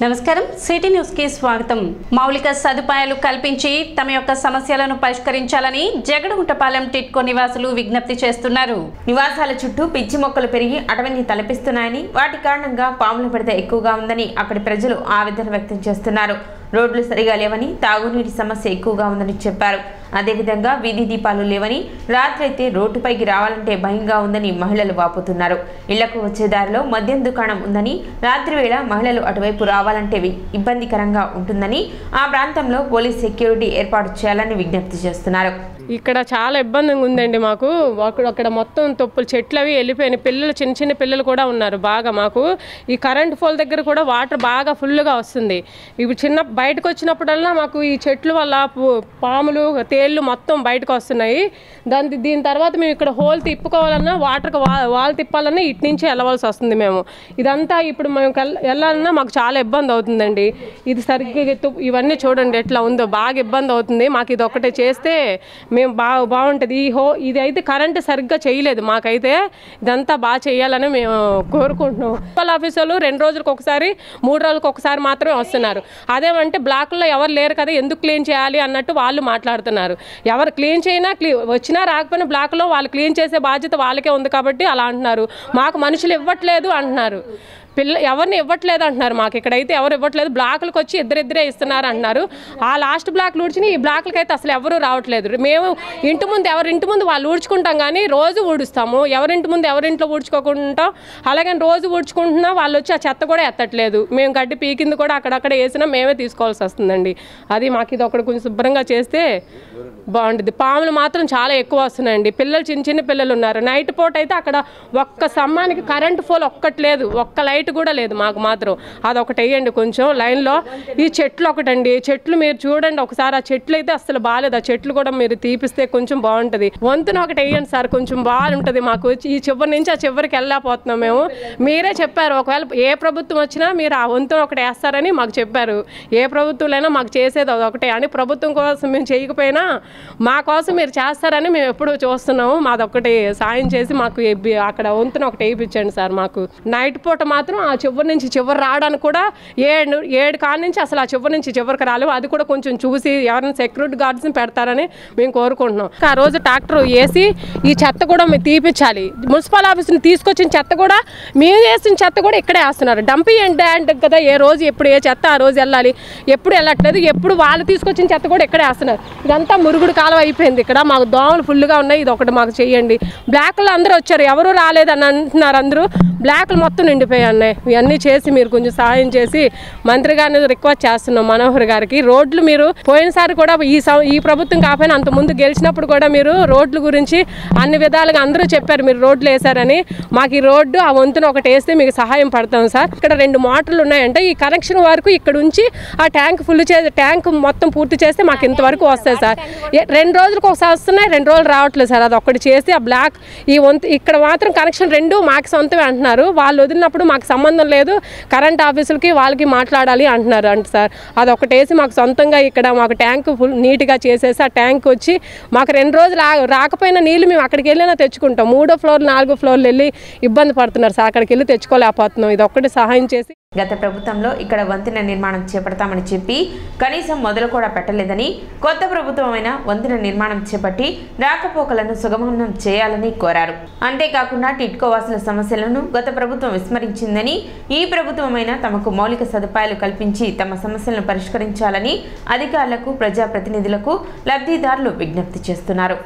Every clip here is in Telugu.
నమస్కారం సిటీ న్యూస్ కి స్వాగతం। మౌలిక సదుపాయాలు కల్పించి తమ యొక్క సమస్యలను పరిష్కరించాలని జగడగుంటపాలెం టిట్కో నివాసులు విజ్ఞప్తి చేస్తున్నారు। నివాసాల చుట్టూ పిచ్చి మొక్కలు పెరిగి అటవీని తలపిస్తున్నాయని, వాటి కారణంగా పాముల బెడద ఎక్కువగా ఉందని అక్కడి ప్రజలు ఆవేదన వ్యక్తం చేస్తున్నారు। రోడ్లు సరిగా లేవని, తాగునీటి సమస్య ఎక్కువగా ఉందని చెప్పారు। అదేవిధంగా వీధి దీపాలు లేవని, రాత్రి అయితే రోడ్డుపైకి రావాలంటే భయంగా ఉందని మహిళలు వాపోతున్నారు। ఇళ్లకు వచ్చే దారిలో మద్యం దుకాణం ఉందని, రాత్రి వేళ మహిళలు అటువైపు రావాలంటే ఇబ్బందికరంగా ఉంటుందని, ఆ ప్రాంతంలో పోలీస్ సెక్యూరిటీ ఏర్పాటు చేయాలని విజ్ఞప్తి చేస్తున్నారు। ఇక్కడ చాలా ఇబ్బందిగా ఉందండి మాకు। అక్కడ మొత్తం తొప్పులు చెట్లు అవి వెళ్ళిపోయినాయి। పిల్లలు చిన్న పిల్లలు కూడా ఉన్నారు బాగా। మాకు ఈ కరెంట్ పోల్ దగ్గర కూడా వాటర్ బాగా ఫుల్గా వస్తుంది। ఇప్పుడు బయటకు వచ్చినప్పుడల్లా మాకు ఈ చెట్లు వల్ల పాములు తేళ్ళు మొత్తం బయటకు వస్తున్నాయి। దీని తర్వాత మేము ఇక్కడ హోల్ తిప్పుకోవాలన్నా, వాటర్కి వాల్ తిప్పాలన్నా ఇటు నుంచి వెళ్ళవలసి వస్తుంది మేము। ఇదంతా ఇప్పుడు మేము వెళ్ళాలన్నా మాకు చాలా ఇబ్బంది అవుతుందండి। ఇది సరిగ్గా ఇవన్నీ చూడండి ఎట్లా ఉందో, బాగా ఇబ్బంది అవుతుంది మాకు। ఇది ఒకటే చేస్తే మేము బాగుంటుంది। ఇది అయితే కరెంటు సరిగ్గా చేయలేదు మాకైతే, ఇదంతా బాగా చేయాలని మేము కోరుకుంటున్నాం। మున్సిపల్ ఆఫీసులు 2 రోజులకు ఒకసారి 3 రోజులకు ఒకసారి మాత్రమే వస్తున్నారు। అదేమంటే బ్లాక్లో ఎవరు లేరు కదా, ఎందుకు క్లీన్ చేయాలి అన్నట్టు వాళ్ళు మాట్లాడుతున్నారు। ఎవరు క్లీన్ చేయనా వచ్చినా రాకపోయినా బ్లాక్లో వాళ్ళు క్లీన్ చేసే బాధ్యత వాళ్ళకే ఉంది కాబట్టి అలా అంటున్నారు। మాకు మనుషులు ఇవ్వట్లేదు అంటున్నారు, ఎవరిని ఇవ్వట్లేదు అంటున్నారు। మాకు ఇక్కడైతే ఎవరు ఇవ్వట్లేదు, బ్లాకులకు వచ్చి ఇద్దరే ఇస్తున్నారు అంటున్నారు। ఆ లాస్ట్ బ్లాక్లు ఊడ్చిని ఈ బ్లాక్లకి అయితే అసలు ఎవరు రావట్లేదు। మేము ఎవరింటి ముందు వాళ్ళు ఊడ్చుకుంటాం కానీ రోజు ఊడుస్తాము, ఎవరింటి ముందు ఎవరింట్లో ఊడ్చుకోకుంటాం। అలాగే రోజు ఊడ్చుకుంటున్నా వాళ్ళు వచ్చి ఆ చెత్త కూడా ఎత్తట్లేదు। మేము గడ్డి పీకింది కూడా అక్కడక్కడ వేసినా మేమే తీసుకోవాల్సి వస్తుందండి। అది మాకు ఇది ఒకటి కొంచెం శుభ్రంగా చేస్తే బాగుంటుంది। పాములు మాత్రం చాలా ఎక్కువ వస్తున్నాయండి। పిల్లలు చిన్న పిల్లలు ఉన్నారు। నైట్ పూట అయితే అక్కడ ఒక్క స్తంభానికి కరెంటు పోల్ ఒక్కట్లేదు, ఒక్క లైట్ కూడా లేదు మాకు మాత్రం। అదొకటి వేయండి కొంచెం లైన్లో। ఈ చెట్లు ఒకటండి, చెట్లు మీరు చూడండి ఒకసారి, ఆ చెట్లు అయితే అసలు బాగాలేదు। ఆ చెట్లు కూడా మీరు తీపిస్తే కొంచెం బాగుంటుంది। వంతున ఒకటి వేయండి సార్, కొంచెం బాగుంటుంది మాకు। ఈ చివరి నుంచి ఆ చివరికి వెళ్ళలేకపోతున్నాం మేము। మీరే చెప్పారు ఒకవేళ ఏ ప్రభుత్వం వచ్చినా మీరు ఆ వంతున ఒకటి వేస్తారని మాకు చెప్పారు। ఏ ప్రభుత్వంలో మాకు చేసేది అదొకటే అని, ప్రభుత్వం కోసం మేము చేయకపోయినా మా కోసం మీరు చేస్తారని మేము ఎప్పుడూ చూస్తున్నాము। మాదొకటి సాయం చేసి మాకు అక్కడ వంతున ఒకటి వేయించండి సార్ మాకు। నైట్ పూట మాత్రం ఆ చివరి నుంచి చివరి రావడానికి కూడా 7 కాడ నుంచి అసలు ఆ చివరి నుంచి చివరికి రాలేవు। అది కూడా కొంచెం చూసి ఎవరైనా సెక్యూరిటీ గార్డ్స్ని పెడతారని మేము కోరుకుంటున్నాం। ఆ రోజు ట్రాక్టర్ వేసి ఈ చెత్త కూడా మేము తీపించాలి। మున్సిపల్ ఆఫీస్ని తీసుకొచ్చిన చెత్త కూడా, మేము వేసిన చెత్త కూడా ఇక్కడే వేస్తున్నారు। డంపింగ్ అంటే కదా, ఏ రోజు ఎప్పుడు ఏ చెత్త ఆ రోజు వెళ్ళాలి, ఎప్పుడు వెళ్ళట్లేదు। ఎప్పుడు వాళ్ళు తీసుకొచ్చిన చెత్త కూడా ఇక్కడే వేస్తున్నారు। ఇదంతా మురుగుడు కాలం అయిపోయింది ఇక్కడ, మాకు దోమలు ఫుల్గా ఉన్నాయి। ఇది ఒకటి మాకు చెయ్యండి। బ్లాక్లో అందరూ వచ్చారు, ఎవరు రాలేదని అంటున్నారు అందరూ, బ్లాక్లు మొత్తం నిండిపోయాయి అన్నాయి। ఇవన్నీ చేసి మీరు కొంచెం సహాయం చేసి మంత్రి గారిని రిక్వెస్ట్ చేస్తున్నాం, మనోహర్ గారికి। రోడ్లు మీరు పోయినసారి కూడా ఈ ప్రభుత్వం కాకపోయినా అంత ముందు గెలిచినప్పుడు కూడా మీరు రోడ్ల గురించి అన్ని విధాలుగా అందరూ చెప్పారు, మీరు రోడ్లు వేశారని। మాకు ఈ రోడ్డు ఆ వంతున ఒకటి వేస్తే మీకు సహాయం పడతాం సార్। ఇక్కడ 2 మోటార్లు ఉన్నాయంటే ఈ కనెక్షన్ వరకు ఇక్కడ ఉంచి ఆ ట్యాంక్ ట్యాంక్ మొత్తం పూర్తి చేస్తే మాకు ఇంతవరకు వస్తాయి సార్। 2 రోజులకు ఒకసారి వస్తున్నాయి, 2 రోజులు రావట్లేదు సార్। అది ఒక్కటి చేసి ఆ బ్లాక్ ఈ వంతు ఇక్కడ మాత్రం కనెక్షన్ 2 మాకు సొంతమే అంటున్నారు। వాళ్ళు వదిలినప్పుడు మాకు సంబంధం లేదు, కరెంట్ ఆఫీసులకి వాళ్ళకి మాట్లాడాలి అంటున్నారు అంట సార్। అదొకటి వేసి మాకు సొంతంగా ఇక్కడ మాకు ట్యాంక్ ఫుల్ నీట్గా చేసేసి ఆ ట్యాంక్ వచ్చి మాకు 2 రోజులు రాకపోయినా నీళ్ళు మేము అక్కడికి వెళ్ళినా తెచ్చుకుంటాం। 3వ ఫ్లోర్ 4వ ఫ్లోర్లు వెళ్ళి ఇబ్బంది పడుతున్నారు సార్, అక్కడికి వెళ్ళి తెచ్చుకోలేకపోతున్నాం। ఇది ఒక్కటి సహాయం చేసి, గత ప్రభుత్వంలో ఇక్కడ వంతెన నిర్మాణం చేపడతామని చెప్పి కనీసం మొదలు కూడా పెట్టలేదని, కొత్త ప్రభుత్వమైన వంతెన నిర్మాణం చేపట్టి రాకపోకలను సుగమనం చేయాలని కోరారు। అంతేకాకుండా టిట్కో వాసుల సమస్యలను గత ప్రభుత్వం విస్మరించిందని, ఈ ప్రభుత్వమైనా తమకు మౌలిక సదుపాయాలు కల్పించి తమ సమస్యలను పరిష్కరించాలని అధికారులకు, ప్రజాప్రతినిధులకు, లబ్ధిదారులు విజ్ఞప్తి చేస్తున్నారు।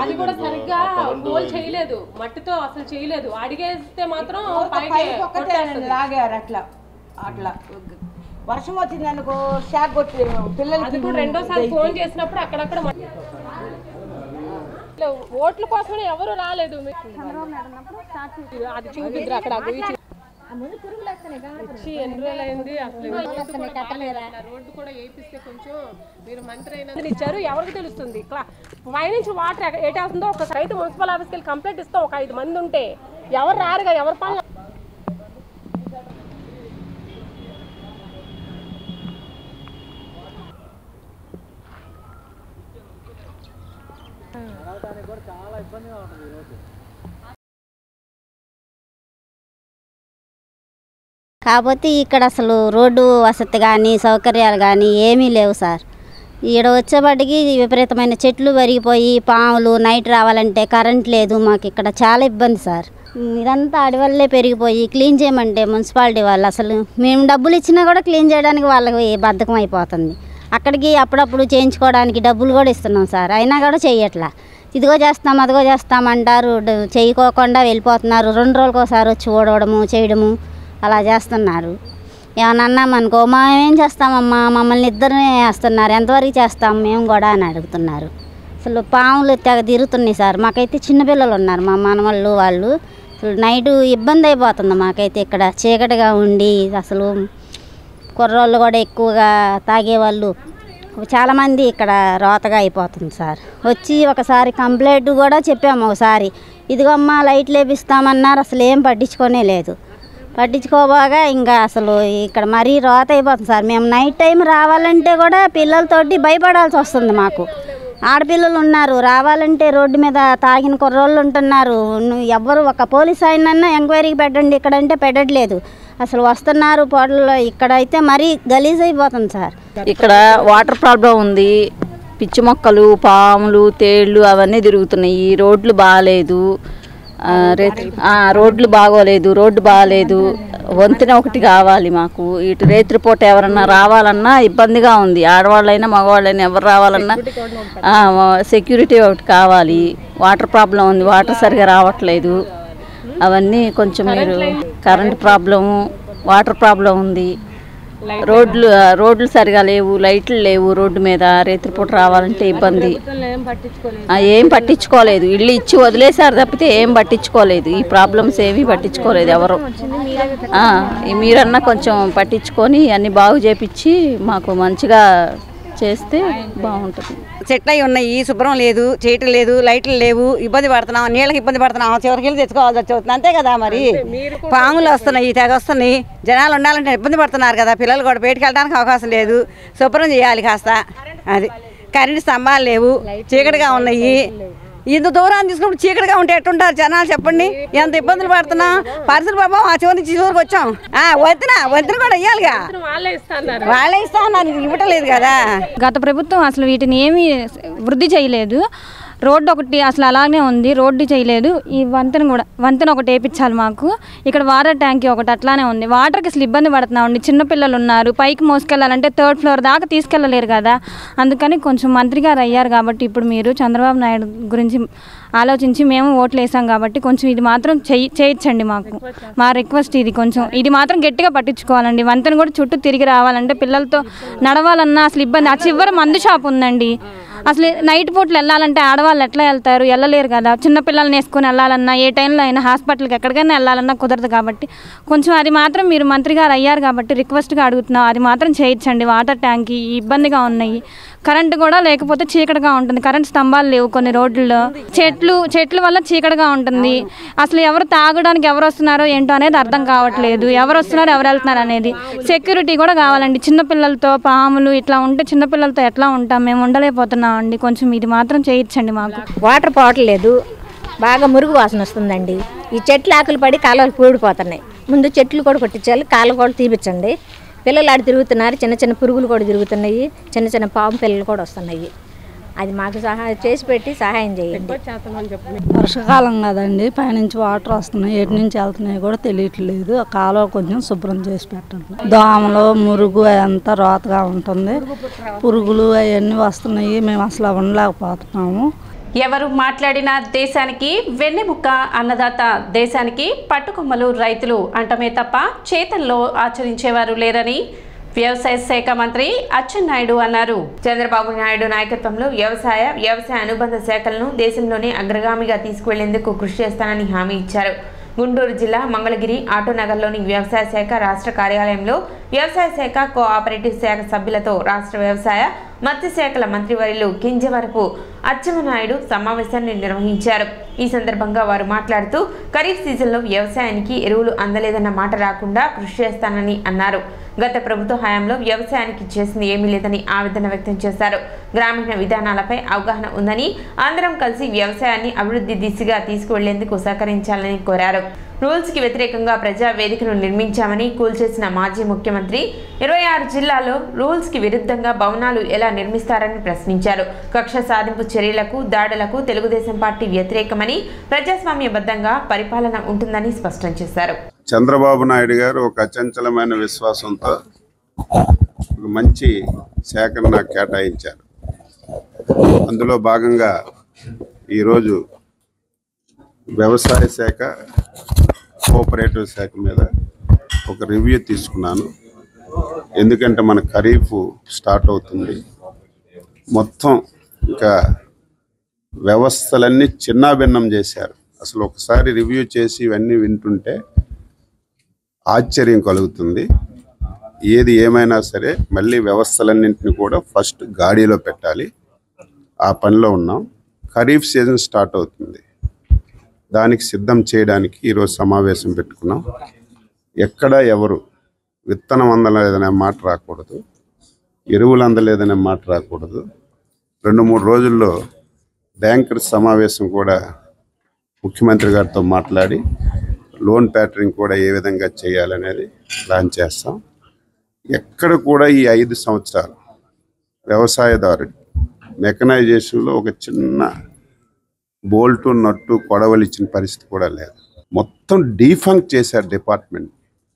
అది కూడా సరిగ్గా హోల్ చేయలేదు, మట్టితో అసలు చేయలేదు। అడిగేస్తే మాత్రం లాగారు అట్లా అట్లా వర్షం వచ్చింది అనుకో షాక్ కొట్టి పిల్లలకి కూడా 2వ ఫోన్ చేసినప్పుడు అక్కడక్కడ ఓట్ల కోసం ఎవరు రాలేదు। అది చూపిద్దరు అక్కడ వచ్చి ఎన్ని రోజులు అయింది అసలు రోడ్డు కూడా వేపిస్తే కొంచెం మీరు మంత్రి అయినా ఇచ్చారు ఎవరికి తెలుస్తుంది పైనుంచి వాటర్ ఎటు వెళ్తుందో ఒక సైట్ మున్సిపల్ ఆఫీస్కి వెళ్ళి కంప్లైంట్ ఇస్తాం ఒక 5 మంది ఉంటే ఎవరు రారుగా ఎవరి పనులు కాకపోతే ఇక్కడ అసలు రోడ్డు వసతి కానీ సౌకర్యాలు కానీ ఏమీ లేవు సార్. ఈడ వచ్చేపాటికి విపరీతమైన చెట్లు పెరిగిపోయి పాములు నైట్ రావాలంటే కరెంట్ లేదు. మాకు ఇక్కడ చాలా ఇబ్బంది సార్. ఇదంతా అడవల్లే పెరిగిపోయి క్లీన్ చేయమంటే మున్సిపాలిటీ వాళ్ళు అసలు మేము డబ్బులు ఇచ్చినా కూడా క్లీన్ చేయడానికి వాళ్ళకి బద్ధకం అయిపోతుంది. అక్కడికి అప్పుడప్పుడు చేయించుకోవడానికి డబ్బులు కూడా ఇస్తున్నాం సార్, అయినా కూడా చేయట్లా. ఇదిగో చేస్తాం అదిగో చేస్తామంటారు, చేయకోకుండా వెళ్ళిపోతున్నారు. 2 రోజులకు ఒకసారి వచ్చి ఓడవడము చేయడము అలా చేస్తున్నారు. ఏమన్నా అన్నామనుకో మేమేం చేస్తామమ్మా, మమ్మల్ని ఇద్దరినే వేస్తున్నారు, ఎంతవరకు చేస్తాం మేము కూడా అని అడుగుతున్నారు. అసలు పాములు తెగ తిరుగుతున్నాయి సార్. మాకైతే చిన్నపిల్లలు ఉన్నారు, మా మనవాళ్ళు వాళ్ళు. అసలు నైటు ఇబ్బంది అయిపోతుంది మాకైతే ఇక్కడ చీకటిగా ఉండి. అసలు కుర్రోళ్ళు కూడా ఎక్కువగా తాగేవాళ్ళు చాలామంది ఇక్కడ రోతగా అయిపోతుంది సార్. వచ్చి ఒకసారి కంప్లైంట్ కూడా చెప్పాము. ఒకసారి ఇదిగో అమ్మ లైట్లు వేపిస్తామన్నారు, అసలు ఏం పట్టించుకోనే లేదు. పట్టించుకోబాగా ఇంకా అసలు ఇక్కడ మరీ రోత అయిపోతుంది సార్. మేము నైట్ టైం రావాలంటే కూడా పిల్లలతోటి భయపడాల్సి వస్తుంది. మాకు ఆడపిల్లలు ఉన్నారు, రావాలంటే రోడ్డు మీద తాగిన కుర్రోళ్ళు ఉంటున్నారు. ఎవ్వరు ఒక పోలీస్ ఆయనన్నా ఎంక్వైరీకి పెట్టండి ఇక్కడంటే పెట్టట్లేదు. అసలు వస్తున్నారు పొడల్లో. ఇక్కడైతే మరీ గలీజ్ అయిపోతుంది సార్. ఇక్కడ వాటర్ ప్రాబ్లం ఉంది, పిచ్చి మొక్కలు పాములు తేళ్ళు అవన్నీ తిరుగుతున్నాయి. రోడ్లు బాగాలేదు, రోడ్లు బాగోలేదు, రోడ్డు బాగాలేదు. వంతెన ఒకటి కావాలి మాకు. ఇటు రేత్రిపూట ఎవరన్నా రావాలన్నా ఇబ్బందిగా ఉంది. ఆడవాళ్ళైనా మగవాళ్ళైనా ఎవరు రావాలన్నా సెక్యూరిటీ ఒకటి కావాలి. వాటర్ ప్రాబ్లం ఉంది, వాటర్ సరిగా రావట్లేదు. అవన్నీ కొంచెం మీరు కరెంట్ ప్రాబ్లము, వాటర్ ప్రాబ్లం ఉంది. రోడ్లు సరిగా లేవు, లైట్లు లేవు. రోడ్డు మీద రేత్రిపూట రావాలంటే ఇబ్బంది. ఏం పట్టించుకోలేదు, ఇల్లు ఇచ్చి వదిలేసారు తప్పితే ఏం పట్టించుకోలేదు. ఈ ప్రాబ్లమ్స్ ఏమీ పట్టించుకోలేదు ఎవరు. మీరన్నా కొంచెం పట్టించుకొని అన్ని బాగు చేపించి మాకు మంచిగా చేస్తే బాగుంటుంది. చెట్లు అవి ఉన్నాయి, శుభ్రం లేదు, చేయటం లేదు, లైట్లు లేవు, ఇబ్బంది పడుతున్నాం, నీళ్ళకి ఇబ్బంది పడుతున్నాం, చివరికి వెళ్ళి తెచ్చుకోవాల్సి వచ్చి అంతే కదా. మరి పాములు వస్తున్నాయి, తెగ వస్తున్నాయి. జనాలు ఉండాలంటే ఇబ్బంది పడుతున్నారు కదా. పిల్లలు కూడా బయటకు వెళ్ళడానికి అవకాశం లేదు. శుభ్రం చేయాలి కాస్త. అది కరెంటు స్తంభాలు లేవు, చీకటిగా ఉన్నాయి. ఇంత దూరాన్ని తీసుకున్నప్పుడు చీకటిగా ఉంటే ఎట్టుంటారు జనాలు చెప్పండి. ఎంత ఇబ్బందులు పడుతున్నా. పరిస్థితులు బాబా ఆ చివరి నుంచి చివరికి వచ్చాం. వంతెన కూడా ఇవ్వాలిగా, వాళ్ళే ఇస్తా ఉన్నారు, ఇవ్వటం లేదు కదా. గత ప్రభుత్వం అసలు వీటిని ఏమీ వృద్ధి చేయలేదు. రోడ్డు ఒకటి అసలు అలానే ఉంది, రోడ్డు చేయలేదు. ఈ వంతెన ఒకటి వేయించాలి మాకు. ఇక్కడ వాటర్ ట్యాంకీ ఒకటి అట్లానే ఉంది. వాటర్కి అసలు ఇబ్బంది పడుతున్నామండి. చిన్నపిల్లలు ఉన్నారు, పైకి మోసుకెళ్ళాలంటే 3rd ఫ్లోర్ దాకా తీసుకెళ్ళలేరు కదా. అందుకని కొంచెం మంత్రి గారు అయ్యారు కాబట్టి ఇప్పుడు మీరు చంద్రబాబు నాయుడు గురించి ఆలోచించి మేము ఓట్లు వేసాం కాబట్టి కొంచెం ఇది మాత్రం చేయించండి మాకు. మా రిక్వెస్ట్ ఇది. కొంచెం ఇది మాత్రం గట్టిగా పట్టించుకోవాలండి. వంతెన కూడా చుట్టూ తిరిగి రావాలంటే పిల్లలతో నడవాలన్నా అసలు ఇబ్బంది. ఆ చివరి మందు షాప్ ఉందండి. అసలు నైట్ పూట్లు వెళ్ళాలంటే ఆడవాళ్ళు ఎట్లా వెళ్తారు, వెళ్ళలేరు కదా. చిన్నపిల్లల్ని వేసుకొని వెళ్ళాలన్నా ఏ టైంలో అయినా హాస్పిటల్కి ఎక్కడికైనా వెళ్ళాలన్నా కుదరదు కాబట్టి కొంచెం అది మాత్రం మీరు మంత్రి గారు అయ్యారు కాబట్టి రిక్వెస్ట్గా అడుగుతున్నాం. అది మాత్రం చేయించండి. వాటర్ ట్యాంకీ ఇబ్బందిగా ఉన్నాయి. కరెంటు కూడా లేకపోతే చీకటిగా ఉంటుంది. కరెంట్ స్తంభాలు లేవు కొన్ని రోడ్లలో. చెట్లు వల్ల చీకటిగా ఉంటుంది. అసలు ఎవరు తాగడానికి ఎవరు వస్తున్నారో ఏంటో అనేది అర్థం కావట్లేదు. ఎవరు వస్తున్నారు ఎవరు వెళ్తున్నారు అనేది. సెక్యూరిటీ కూడా కావాలండి. చిన్నపిల్లలతో పాములు ఇట్లా ఉంటే చిన్నపిల్లలతో ఎట్లా ఉంటాం, మేము ఉండలేకపోతున్నాం అండి. కొంచెం ఇది మాత్రం చేయించండి మాకు. వాటర్ పోవట్లేదు, బాగా మురుగు వాసన వస్తుందండి. ఈ చెట్లు ఆకులు పడి కాలువలు పూడిపోతున్నాయి. ముందు చెట్లు కూడా కొట్టించాలి, కాలువ కూడా తీపిచ్చండి. పిల్లలు ఆడి తిరుగుతున్నారు, చిన్న చిన్న పురుగులు కూడా తిరుగుతున్నాయి, చిన్న చిన్న పాము పిల్లలు కూడా వస్తున్నాయి. అది మాకు చేసి పెట్టి సహాయం చేయండి. వర్షాకాలం కదండి, పైనుంచి వాటర్ వస్తున్నాయి, ఎటు నుంచి వెళ్తున్నాయి కూడా తెలియట్లేదు. ఆ కాలువ కొంచెం శుభ్రం చేసి పెట్టండి. దోమలు మురుగు అంతా రోతగా ఉంటుంది, పురుగులు అవన్నీ వస్తున్నాయి. మేము అసలు ఉండలేకపోతున్నాము. ఎవరు మాట్లాడినా దేశానికి వెన్నెముక్క అన్నదాత, దేశానికి పట్టుకొమ్మలు రైతులు అంటమే తప్ప చేతల్లో ఆచరించేవారు లేరని వ్యవసాయ శాఖ మంత్రి అచ్చెన్నాయుడు అన్నారు. చంద్రబాబు నాయుడు నాయకత్వంలో వ్యవసాయ అనుబంధ శాఖలను దేశంలోనే అగ్రగామిగా తీసుకువెళ్లేందుకు కృషి చేస్తానని హామీ ఇచ్చారు. గుంటూరు జిల్లా మంగళగిరి ఆటోనగర్లోని వ్యవసాయ శాఖ రాష్ట్ర కార్యాలయంలో వ్యవసాయ శాఖ కోఆపరేటివ్ శాఖ సభ్యులతో రాష్ట్ర వ్యవసాయ మత్స్యశాఖల మంత్రివర్యులు కింజవరపు అచ్చెన్నాయుడు సమావేశాన్ని నిర్వహించారు. ఈ సందర్భంగా వారు మాట్లాడుతూ ఖరీఫ్ సీజన్లో వ్యవసాయానికి ఎరువులు అందలేదన్న మాట రాకుండా కృషి చేస్తానని అన్నారు. గత ప్రభుత్వ హయాంలో వ్యవసాయానికి చేసింది ఏమీ లేదని ఆవేదన వ్యక్తం చేశారు. గ్రామీణ విధానాలపై అవగాహన ఉందని అందరం కలిసి వ్యవసాయాన్ని అభివృద్ధి దిశగా తీసుకువెళ్లేందుకు సహకరించాలని కోరారు. రూల్స్ కి వ్యతిరేకంగా ప్రజా వేదికను నిర్మించామని కూల్చేసిన మాజీ ముఖ్యమంత్రి 26 జిల్లాల్లో రూల్స్ కి విరుద్ధంగా భవనాలు ఎలా నిర్మిస్తారని ప్రశ్నించారు. కక్ష సాధింపు చర్యలకు దాడులకు తెలుగుదేశం పార్టీ వ్యతిరేకమని ప్రజాస్వామ్యబద్ధంగా పరిపాలన ఉంటుందని స్పష్టం చేశారు. చంద్రబాబు నాయుడు గారు ఒక అచంచలమైన విశ్వాసంతో ఒక మంచి శాఖను నాకు కేటాయించారు. అందులో భాగంగా ఈరోజు వ్యవసాయ శాఖ కోఆపరేటివ్ శాఖ మీద ఒక రివ్యూ తీసుకున్నాను. ఎందుకంటే మన ఖరీఫ్ స్టార్ట్ అవుతుంది. మొత్తం ఇంకా వ్యవస్థలన్నీ చిన్నాభిన్నం చేశారు. అసలు ఒకసారి రివ్యూ చేసి ఇవన్నీ వింటుంటే ఆశ్చర్యం కలుగుతుంది. ఏది ఏమైనా సరే మళ్ళీ వ్యవస్థలన్నింటినీ కూడా ఫస్ట్ గాడిలో పెట్టాలి. ఆ పనిలో ఉన్నాం. ఖరీఫ్ సీజన్ స్టార్ట్ అవుతుంది. దానికి సిద్ధం చేయడానికి ఈరోజు సమావేశం పెట్టుకున్నాం. ఎక్కడ ఎవరు విత్తనం అందలేదనే మాట రాకూడదు, ఎరువులు అందలేదనే మాట రాకూడదు. 2-3 రోజుల్లో బ్యాంకర్స్ సమావేశం కూడా ముఖ్యమంత్రి గారితో మాట్లాడి లోన్ ప్యాటర్నింగ్ కూడా ఏ విధంగా చేయాలనేది ప్లాన్ చేస్తాం. ఎక్కడ కూడా ఈ 5 సంవత్సరాలు వ్యవసాయదారుడు మెకనైజేషన్లో ఒక చిన్న బోల్టు నట్టు కొడవలు ఇచ్చిన పరిస్థితి కూడా లేదు. మొత్తం డీఫంక్ చేశారు డిపార్ట్మెంట్.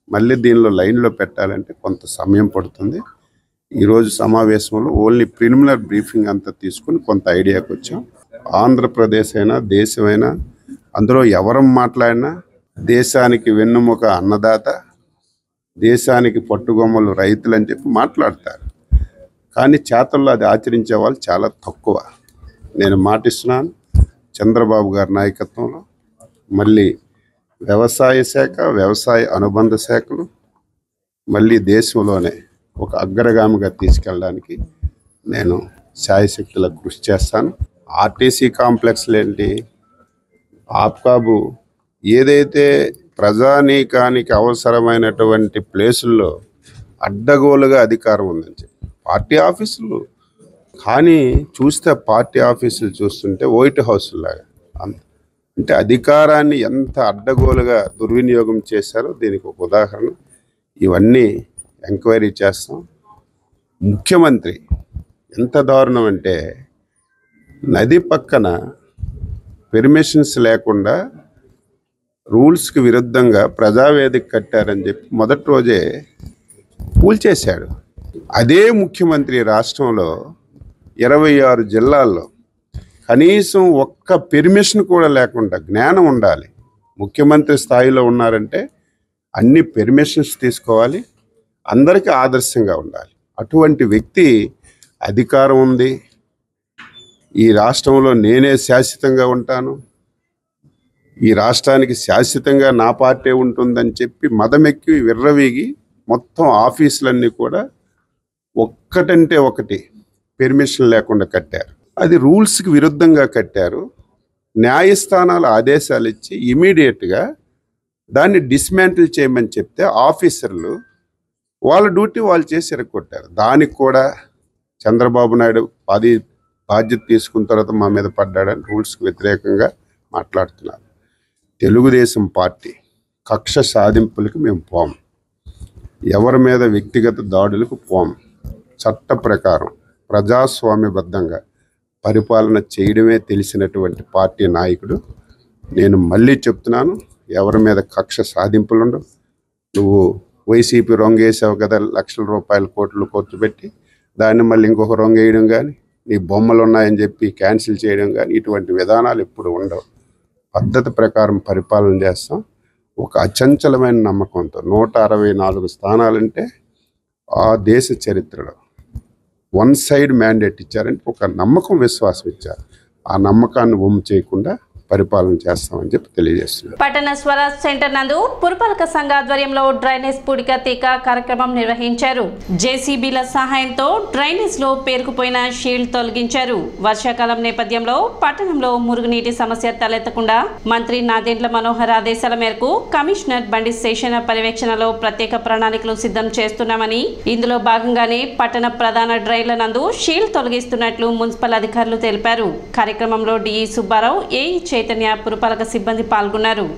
మళ్ళీ దీనిలో లైన్లో పెట్టాలంటే కొంత సమయం పడుతుంది. ఈరోజు సమావేశంలో ఓన్లీ ప్రిలిమినరీ బ్రీఫింగ్ అంతా తీసుకుని కొంత ఐడియాకి వచ్చాం. ఆంధ్రప్రదేశ్ అయినా దేశమైనా అందులో ఎవరం మాట్లాడినా దేశానికి వెన్నుముక అన్నదాత, దేశానికి పట్టుగొమ్మలు రైతులు అని చెప్పి మాట్లాడతారు. కానీ చేతల్లో అది ఆచరించే వాళ్ళు చాలా తక్కువ. నేను మాటిస్తున్నాను, చంద్రబాబు గారి నాయకత్వంలో మళ్ళీ వ్యవసాయ శాఖ, వ్యవసాయ అనుబంధ శాఖలు మళ్ళీ దేశంలోనే ఒక అగ్రగామిగా తీసుకెళ్ళడానికి నేను శాయశక్తుల కృషి చేస్తాను. ఆర్టీసీ కాంప్లెక్స్లు ఏంటి, ఆప్కాబు ఏదైతే ప్రజానీకానికి అవసరమైనటువంటి ప్లేసుల్లో అడ్డగోలుగా అధికారం ఉందని చెప్పి పార్టీ ఆఫీసులు, కానీ చూస్తే పార్టీ ఆఫీసులు చూస్తుంటే వైట్ హౌస్ లాగా అంటే అధికారాన్ని ఎంత అడ్డగోలుగా దుర్వినియోగం చేశారో దీనికి ఒక ఉదాహరణ. ఇవన్నీ ఎంక్వైరీ చేస్తాం. ముఖ్యమంత్రి ఎంత దారుణం అంటే నది పక్కన పెర్మిషన్స్ లేకుండా రూల్స్కి విరుద్ధంగా ప్రజావేదిక కట్టారని చెప్పి మొదటి రోజే కూల్చేశాడు. అదే ముఖ్యమంత్రి రాష్ట్రంలో 26 జిల్లాల్లో కనీసం ఒక్క పెర్మిషన్ కూడా లేకుండా, జ్ఞానం ఉండాలి, ముఖ్యమంత్రి స్థాయిలో ఉన్నారంటే అన్ని పెర్మిషన్స్ తీసుకోవాలి, అందరికీ ఆదర్శంగా ఉండాలి. అటువంటి వ్యక్తి అధికారం ఉంది, ఈ రాష్ట్రంలో నేనే శాశ్వతంగా ఉంటాను, ఈ రాష్ట్రానికి శాశ్వతంగా నా పార్టీ ఉంటుందని చెప్పి మదమెక్కి విర్రవీగి మొత్తం ఆఫీసులన్నీ కూడా ఒక్కటంటే ఒకటి పెర్మిషన్ లేకుండా కట్టారు. అది రూల్స్కి విరుద్ధంగా కట్టారు. న్యాయస్థానాలు ఆదేశాలు ఇచ్చి ఇమీడియట్గా దాన్ని డిస్మాంటిల్ చేయమని చెప్తే ఆఫీసర్లు వాళ్ళ డ్యూటీ వాళ్ళు చేసి ఎరగొట్టారు. దానికి కూడా చంద్రబాబు నాయుడు బాధ్యత తీసుకున్న తర్వాత మా మీద పడ్డాడని రూల్స్కి వ్యతిరేకంగా మాట్లాడుతున్నారు. తెలుగుదేశం పార్టీ కక్ష సాధింపులకు మేము పోము, ఎవరి మీద వ్యక్తిగత దాడులకు పోము. చట్ట ప్రకారం ప్రజాస్వామ్యబద్ధంగా పరిపాలన చేయడమే తెలిసినటువంటి పార్టీ నాయకుడు. నేను మళ్ళీ చెప్తున్నాను, ఎవరి మీద కక్ష సాధింపులుండవు. నువ్వు వైసీపీ రొంగేసావు కదా, లక్షల రూపాయల కోట్లు ఖర్చు పెట్టి దాన్ని మళ్ళీ ఇంకొక రొంగేయడం కానీ, నీ బొమ్మలు ఉన్నాయని చెప్పి క్యాన్సిల్ చేయడం కానీ, ఇటువంటి విధానాలు ఎప్పుడు ఉండవు. పద్ధతి ప్రకారం పరిపాలన చేస్తాం. ఒక అచంచలమైన నమ్మకంతో 164 స్థానాలంటే ఆ దేశ చరిత్రలో 1 సైడ్ మ్యాండేట్ ఇచ్చారంటే ఒక నమ్మకం, విశ్వాసం ఇచ్చారు. ఆ నమ్మకాన్ని వమ్ము చేయకుండా పరిపాలన చేస్తామని చెప్పి తెలియజేస్తున్నాను. పట్టణ స్వరాజ్ సెంటర్ నందు పురపాలక సంఘ ఆధ్వర్యంలో డ్రైనేజ్ పూడిక తీక కార్యక్రమం నిర్వహించారు. జేసీబీల సహాయంతో డ్రైనేజ్ లో పేరుకుపోయిన షీల్డ్ తొలగించారు. వర్షాకాలం నేపథ్యంలో పట్టణంలో మురుగునీటి సమస్య తలెత్తకుండా మంత్రి నాదెండ్ల మనోహర్ ఆదేశాల మేరకు కమిషనర్ బండి శేషన పర్యవేక్షణలో ప్రత్యేక ప్రణాళికలు సిద్ధం చేస్తున్నామని, ఇందులో భాగంగానే పట్టణ ప్రధాన డ్రైన్ల నందు షీల్డ్ తొలగిస్తున్నట్లు మున్సిపల్ అధికారులు తెలిపారు. కార్యక్రమంలో డిఈ సుబ్బారావు, ఏఈ చైతన్య, పురపాలక సిబ్బంది పాల్గొన్నారు.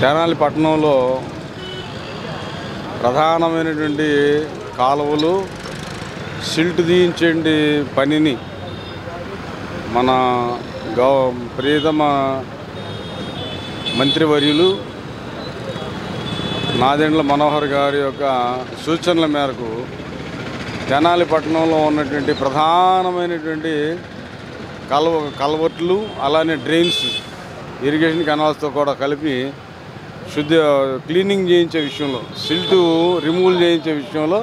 తెనాలి పట్టణంలో ప్రధానమైనటువంటి కాలువలు సిల్ట్ తీయించే పనిని మన ప్రియతమ మంత్రివర్యులు నాదెండ్ల మనోహర్ గారి యొక్క సూచనల మేరకు తెనాలి పట్టణంలో ఉన్నటువంటి ప్రధానమైనటువంటి కల్వర్ట్లు అలానే డ్రైన్స్, ఇరిగేషన్ కెనాల్స్తో కూడా కలిపి క్లీనింగ్ చేయించే విషయంలో, సిల్ట్ రిమూవల్ చేయించే విషయంలో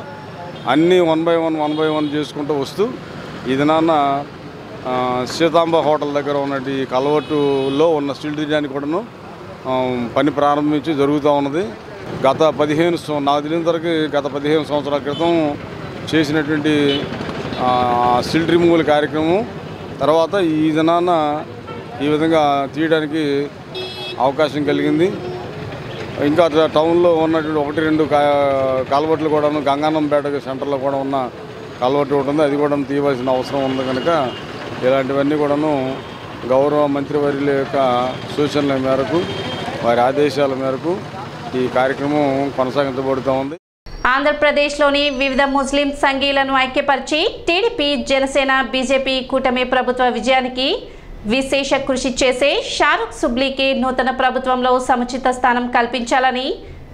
అన్నీ 1 by 1 చేసుకుంటూ వస్తూ ఇది నాన్న సీతాంబ హోటల్ దగ్గర ఉన్నటువంటి కల్వర్టులో ఉన్న సిల్ట్ తీయడానికి కూడాను పని ప్రారంభించి జరుగుతూ ఉన్నది. నాకు తెలిసిన వరకు గత 15 సంవత్సరాల క్రితం చేసినటువంటి సిల్ట్ రిమూవల్ కార్యక్రమం తర్వాత ఈ దినాన ఈ విధంగా తీయడానికి అవకాశం కలిగింది. ఇంకా టౌన్లో ఉన్నటువంటి 1-2 కల్వర్ట్లు కూడాను గంగానంపేట సెంటర్లో కూడా ఉన్న కల్వర్ట్ ఒకటి ఉంది, అది కూడా తీయవలసిన అవసరం ఉంది. కనుక ఇలాంటివన్నీ కూడాను గౌరవ మంత్రివర్యుల యొక్క సూచనల మేరకు, వారి ఆదేశాల మేరకు ఈ కార్యక్రమం కొనసాగించబడుతూ ఉంది. ఆంధ్రప్రదేశ్లోని వివిధ ముస్లిం సంఘీలను ఐక్యపరిచి టీడీపీ, జనసేన, బీజేపీ కూటమి ప్రభుత్వ విజయానికి విశేష కృషి చేసే షారుఖ్ సుబ్లీకి నూతన ప్రభుత్వంలో సముచిత స్థానం కల్పించాలని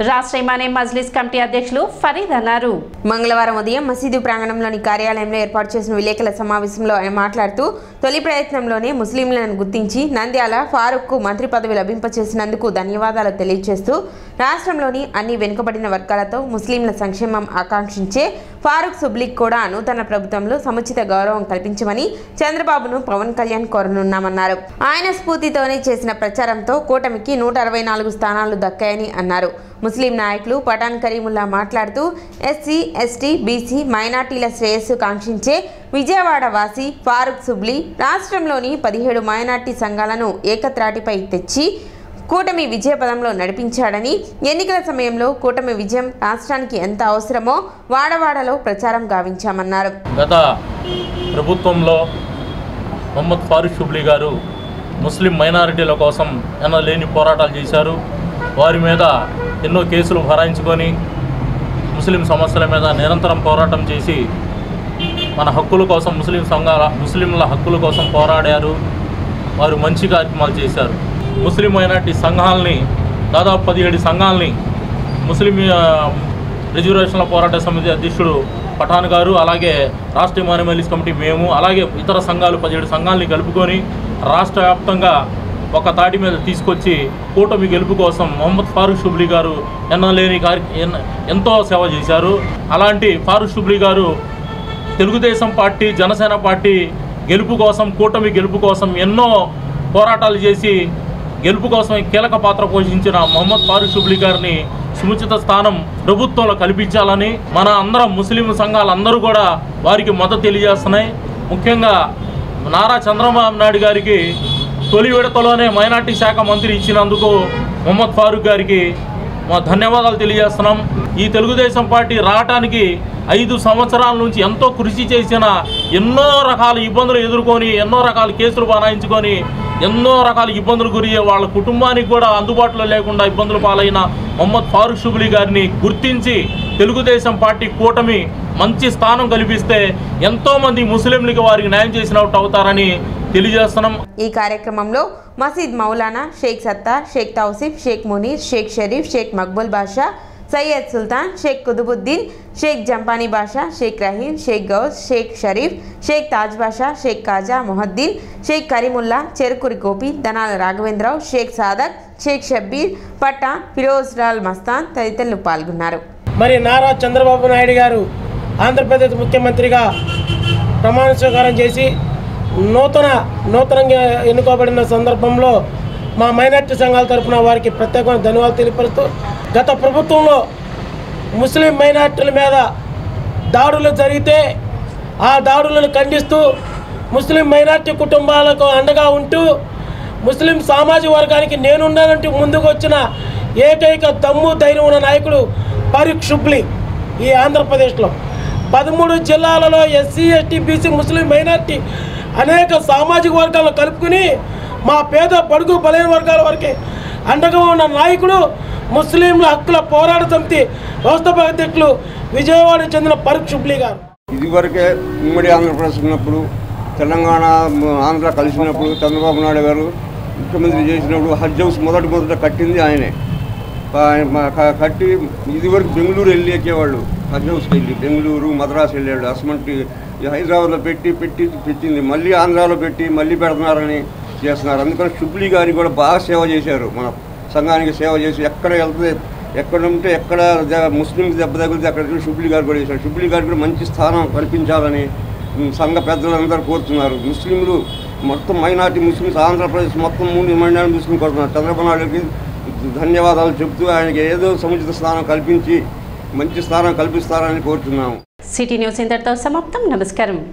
రాష్ట్ర ఇమానే మజ్లిస్ కమిటీ అధ్యక్షులు ఫరీద్ అన్నారు. మంగళవారం ఉదయం మసీదు ప్రాంగణంలోని కార్యాలయంలో ఏర్పాటు చేసిన విలేకరుల సమావేశంలో ఆయన మాట్లాడుతూ, తొలి ప్రయత్నంలోనే ముస్లింలను గుర్తించి నంద్యాల ఫారూక్కు మంత్రి పదవి లభింపచేసినందుకు ధన్యవాదాలు తెలియజేస్తూ, రాష్ట్రంలోని అన్ని వెనుకబడిన వర్గాలతో ముస్లింల సంక్షేమం ఆకాంక్షించే ఫారూక్ సుబ్లీకి కూడా నూతన ప్రభుత్వంలో సముచిత గౌరవం కల్పించమని చంద్రబాబును పవన్ కళ్యాణ్ కోరనున్నామన్నారు. ఆయన స్ఫూర్తితోనే చేసిన ప్రచారంతో కూటమికి 164 స్థానాలు దక్కాయని అన్నారు. ముస్లిం నాయకులు పఠాన్ కరీముల్లా మాట్లాడుతూ, ఎస్సీ, ఎస్టీ, బీసీ, మైనార్టీల శ్రేయస్సు కాంక్షించే విజయవాడ వాసి ఫారూక్ సుబ్లీ రాష్ట్రంలోని 17 మైనార్టీ సంఘాలను ఏకత్రాటిపై తెచ్చి కూటమి విజయపదంలో నడిపించాడని, ఎన్నికల సమయంలో కూటమి విజయం రాష్ట్రానికి ఎంత అవసరమో వాడవాడలో ప్రచారం గావించామన్నారు. గత ప్రభుత్వంలో మొహమ్మద్ ఫారూక్ సుబ్లీ గారు ముస్లిం మైనారిటీల కోసం ఎన్నలేని పోరాటాలు చేశారు. వారి మీద ఎన్నో కేసులు భరాయించుకొని ముస్లిం సమస్యల మీద నిరంతరం పోరాటం చేసి మన హక్కుల కోసం ముస్లింల హక్కుల కోసం పోరాడారు. వారు మంచి కార్యక్రమాలు చేశారు. ముస్లిం మైనారిటీ సంఘాలని దాదాపు 17 సంఘాలని ముస్లిం రిజర్వేషన్ల పోరాట సమితి అధ్యక్షుడు పఠాన్ గారు, అలాగే రాష్ట్ర ఇమానే మజ్లిస్ కమిటీ మేము, అలాగే ఇతర సంఘాలు 17 సంఘాలని కలుపుకొని రాష్ట్ర వ్యాప్తంగా ఒక తాటి మీద తీసుకొచ్చి కూటమి గెలుపు కోసం మొహమ్మద్ ఫారూక్ సుబ్లీ గారు ఎంతో సేవ చేశారు. అలాంటి ఫారూక్ సుబ్లీ గారు తెలుగుదేశం పార్టీ, జనసేన పార్టీ గెలుపు కోసం, కూటమి గెలుపు కోసం ఎన్నో పోరాటాలు చేసి గెలుపు కోసం కీలక పాత్ర పోషించిన మొహమ్మద్ ఫారూక్ షుబ్లీ గారిని సముచిత స్థానం ప్రభుత్వంలో కల్పించాలని మన అందరం ముస్లిం సంఘాలందరూ కూడా వారికి మద్దతు తెలియజేస్తున్నాయి. ముఖ్యంగా నారా చంద్రబాబు నాయుడు గారికి తొలి విడతలోనే మైనార్టీ శాఖ మంత్రి ఇచ్చినందుకు మొహమ్మద్ ఫారూక్ గారికి మా ధన్యవాదాలు తెలియజేస్తున్నాం. ఈ తెలుగుదేశం పార్టీ రావటానికి 5 సంవత్సరాల నుంచి ఎంతో కృషి చేసిన, ఎన్నో రకాల ఇబ్బందులు ఎదుర్కొని, ఎన్నో రకాల కేసులు బనాయించుకొని, ఎన్నో రకాల ఇబ్బందులు గురయ్యే వాళ్ళ కుటుంబానికి కూడా అందుబాటులో లేకుండా ఇబ్బందులు పాలైన మొహమ్మద్ ఫారూక్ షుబ్లీ గారిని గుర్తించి తెలుగుదేశం పార్టీ కూటమి మంచి స్థానం కల్పిస్తే ఎంతోమంది ముస్లింలకి వారికి న్యాయం చేసినట్టు అవుతారని తెలియజేస్తున్నాం. ఈ కార్యక్రమంలో మసీద్ మౌలానా, షేక్ సత్తార్, షేక్ తౌసిఫ్, షేక్ మునీర్, షేక్ షరీఫ్, షేక్ మక్బుల్ బాషా, సయ్యద్ సుల్తాన్, షేక్ కుతుబుద్దీన్, షేక్ జంపానీ బాషా, షేక్ రహీం, షేక్ గౌస్, షేక్ షరీఫ్, షేక్ తాజ్ బాషా, షేక్ కాజా మొహద్దీన్, షేక్ కరీముల్లా, చెరుకురి గోపి, దనాల రాఘవేంద్రరావు, షేక్ సాదక్, షేక్ షబ్బీర్, పట్టా, ఫిరోజ్ లాల్ మస్తాన్ తదితరులు పాల్గొన్నారు. మరి నారా చంద్రబాబు నాయుడు గారు ఆంధ్రప్రదేశ్ ముఖ్యమంత్రిగా ప్రమాణ స్వీకారం చేసి నూతనంగా ఎన్నుకోబడిన సందర్భంలో మా మైనార్టీ సంఘాల తరఫున వారికి ప్రత్యేకమైన ధన్యవాదాలు తెలియపరుస్తూ, గత ప్రభుత్వంలో ముస్లిం మైనార్టీల మీద దాడులు జరిగితే ఆ దాడులను ఖండిస్తూ ముస్లిం మైనార్టీ కుటుంబాలకు అండగా ఉంటూ ముస్లిం సామాజిక వర్గానికి నేనున్నానంటూ ముందుకు వచ్చిన ఏకైక దమ్ము ధైర్యం ఉన్న నాయకుడు ఫారూక్ షుబ్లీ ఈ ఆంధ్రప్రదేశ్లో 13 జిల్లాలలో ఎస్సీ, ఎస్టీ, బీసీ, ముస్లిం మైనార్టీ అనేక సామాజిక వర్గాలను కలుపుకుని మా పేద బడుగు బలైన వర్గాల వరకే అండగా ఉన్న నాయకుడు ముస్లింల హక్కుల పోరాట సమితి వ్యవస్థాపక అధ్యక్షులు విజయవాడకు చెందిన ఫారూక్ షుబ్లీ గారు. ఇదివరకే ఉమ్మడి ఆంధ్రప్రదేశ్ ఉన్నప్పుడు, తెలంగాణ ఆంధ్ర కలిసినప్పుడు చంద్రబాబు నాయుడు గారు ముఖ్యమంత్రి చేసినప్పుడు హజ్ హౌస్ మొదట కట్టింది ఆయనే. కట్టి ఇదివరకు బెంగళూరు వెళ్ళి ఎక్కేవాళ్ళు, హజ్ హౌస్కి వెళ్ళి బెంగళూరు, మద్రాసు వెళ్ళాడు. అసమంటి హైదరాబాద్లో పెట్టింది, మళ్ళీ ఆంధ్రాలో పెట్టి మళ్ళీ పెడుతున్నారని చేస్తున్నారు. అందుకని షుబ్లీ గారికి కూడా బాగా సేవ చేశారు, మన సంఘానికి సేవ చేసి ఎక్కడ వెళ్తే ఎక్కడ ఉంటే ఎక్కడ ముస్లింకి దెబ్బ తగిలితే అక్కడ షుబ్లీ గారు కూడా చేశారు. షుబ్లీ గారికి కూడా మంచి స్థానం కల్పించాలని సంఘ పెద్దలందరూ కోరుతున్నారు. ముస్లింలు మొత్తం మైనార్టీ ముస్లిమ్స్ ఆంధ్రప్రదేశ్ మొత్తం 3 మైనార్టీ ముస్లిం కోరుతున్నారు. చంద్రబాబు నాయుడుకి ధన్యవాదాలు చెబుతూ ఆయనకి ఏదో సముచిత స్థానం కల్పించి మంచి స్థానం కల్పిస్తారని కోరుతున్నాము. సిటీ న్యూస్ ఇంతటితో సమాప్తం. నమస్కారం.